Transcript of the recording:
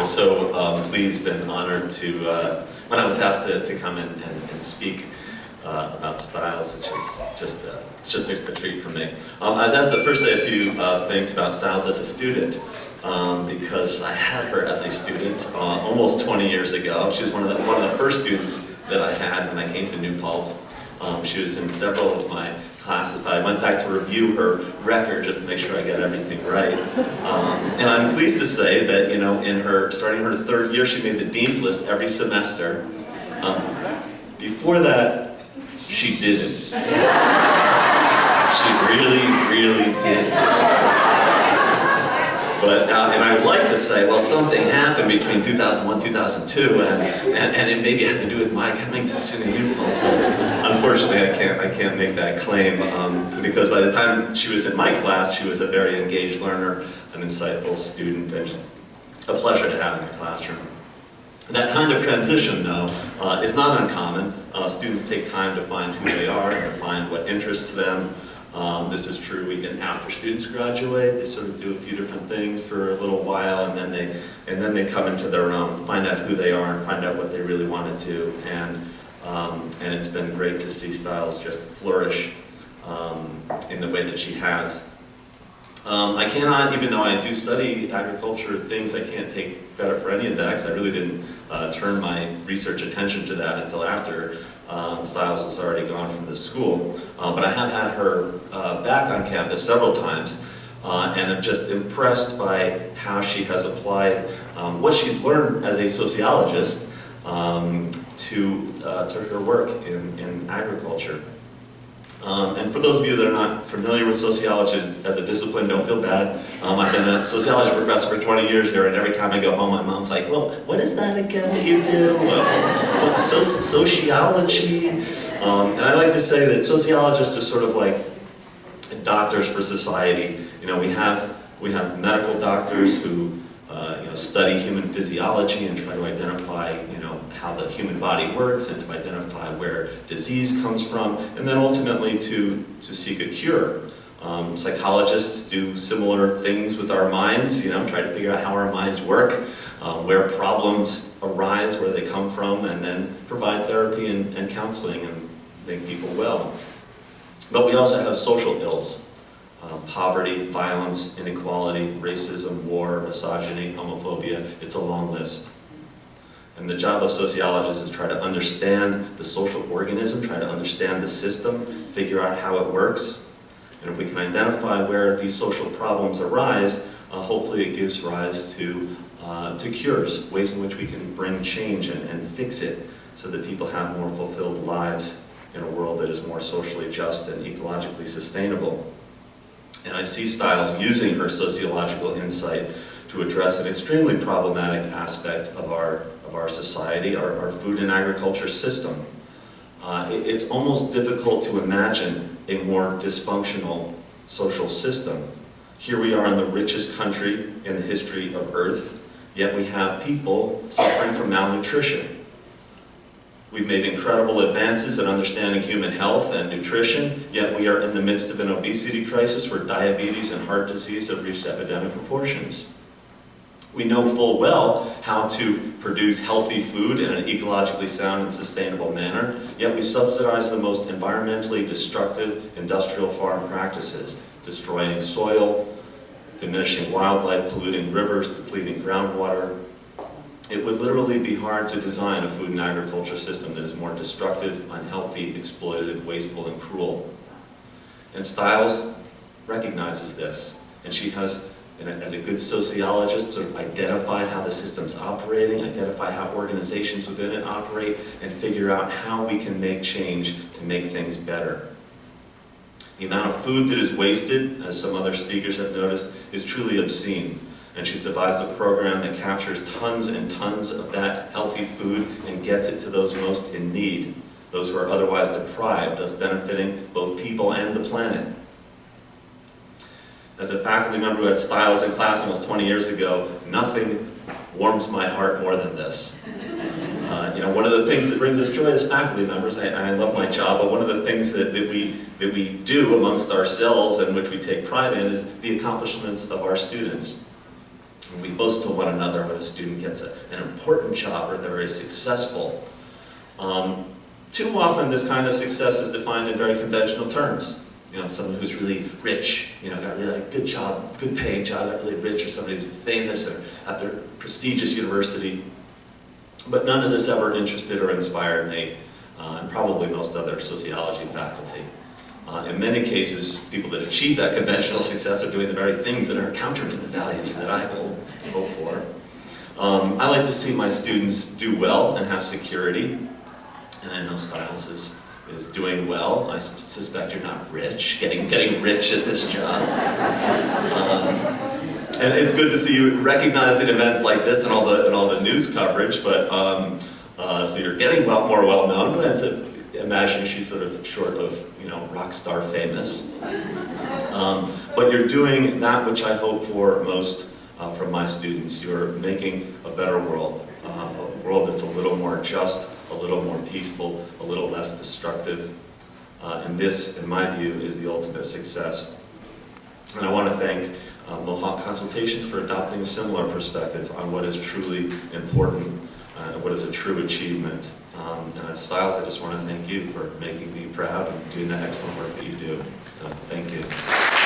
was so pleased and honored to, when I was asked to come in and speak about Stiles, which is just a treat for me. I was asked to first say a few things about Stiles as a student, because I had her as a student almost 20 years ago. She was one of the first students that I had when I came to New Paltz. She was in several of my classes, but I went back to review her record just to make sure I got everything right. And I'm pleased to say that, you know, starting her third year, she made the dean's list every semester. Before that, she didn't. She really did. But, and I would like to say, well, something happened between 2001, 2002, and it maybe had to do with my coming to SUNY New Paltz. But unfortunately, I can't make that claim, because by the time she was in my class, she was a very engaged learner, an insightful student, and just a pleasure to have in the classroom. That kind of transition, though, is not uncommon. Students take time to find who they are and to find what interests them. This is true even after students graduate. They sort of do a few different things for a little while, and then they come into their own, find out who they are, and find out what they really want to do. And it's been great to see Stiles just flourish in the way that she has. I cannot, even though I do study agriculture things, I can't take credit for any of that, because I really didn't turn my research attention to that until after Stiles was already gone from the school. But I have had her back on campus several times, and I'm just impressed by how she has applied what she's learned as a sociologist to her work in agriculture. And for those of you that are not familiar with sociology as a discipline, don't feel bad. I've been a sociology professor for 20 years here, and every time I go home, my mom's like, well, what is that again that you do? Sociology? And I like to say that sociologists are sort of like doctors for society. You know, we have medical doctors who study human physiology and try to identify, how the human body works and to identify where disease comes from, and then ultimately to seek a cure. Psychologists do similar things with our minds, try to figure out how our minds work, where problems arise, where they come from, and then provide therapy and counseling and make people well. But we also have social ills. Poverty, violence, inequality, racism, war, misogyny, homophobia. It's a long list. And the job of sociologists is try to understand the social organism, try to understand the system, figure out how it works. And if we can identify where these social problems arise, hopefully it gives rise to cures, ways in which we can bring change and fix it so that people have more fulfilled lives in a world that is more socially just and ecologically sustainable. And I see Stiles using her sociological insight to address an extremely problematic aspect of our society, our food and agriculture system. It's almost difficult to imagine a more dysfunctional social system. Here we are in the richest country in the history of Earth, yet we have people suffering from malnutrition. We've made incredible advances in understanding human health and nutrition, yet we are in the midst of an obesity crisis where diabetes and heart disease have reached epidemic proportions. We know full well how to produce healthy food in an ecologically sound and sustainable manner, yet we subsidize the most environmentally destructive industrial farm practices, destroying soil, diminishing wildlife, polluting rivers, depleting groundwater. It would literally be hard to design a food and agriculture system that is more destructive, unhealthy, exploitative, wasteful, and cruel. And Stiles recognizes this, and she has, as a good sociologist, sort of identified how the system's operating, identify how organizations within it operate, and figure out how we can make change to make things better. The amount of food that is wasted, as some other speakers have noticed, is truly obscene. And she's devised a program that captures tons and tons of that healthy food and gets it to those most in need, those who are otherwise deprived, thus benefiting both people and the planet. As a faculty member who had Stiles in class almost 20 years ago, nothing warms my heart more than this. One of the things that brings us joy as faculty members, I love my job, but one of the things that we do amongst ourselves and which we take pride in is the accomplishments of our students. And we boast to one another when a student gets an important job or they're very successful. Too often this kind of success is defined in very conventional terms. You know, someone who's really rich, you know, got a really good job, good paying job, got really rich, or somebody who's famous or at their prestigious university. But none of this ever interested or inspired me, and probably most other sociology faculty. In many cases, people that achieve that conventional success are doing the very things that are counter to the values that I hope for. I like to see my students do well and have security. And I know Stiles is doing well. I suspect you're not rich, getting rich at this job. And it's good to see you recognized in events like this and all the news coverage. But so you're getting more well known. But I imagine she's sort of short of rock star famous. But you're doing that which I hope for most from my students. You're making a better world, a world that's a little more just, a little more peaceful, a little less destructive. And this, in my view, is the ultimate success. And I want to thank Mohawk Consultations for adopting a similar perspective on what is truly important, what is a true achievement. And at Stiles, I just want to thank you for making me proud and doing the excellent work that you do. So, thank you.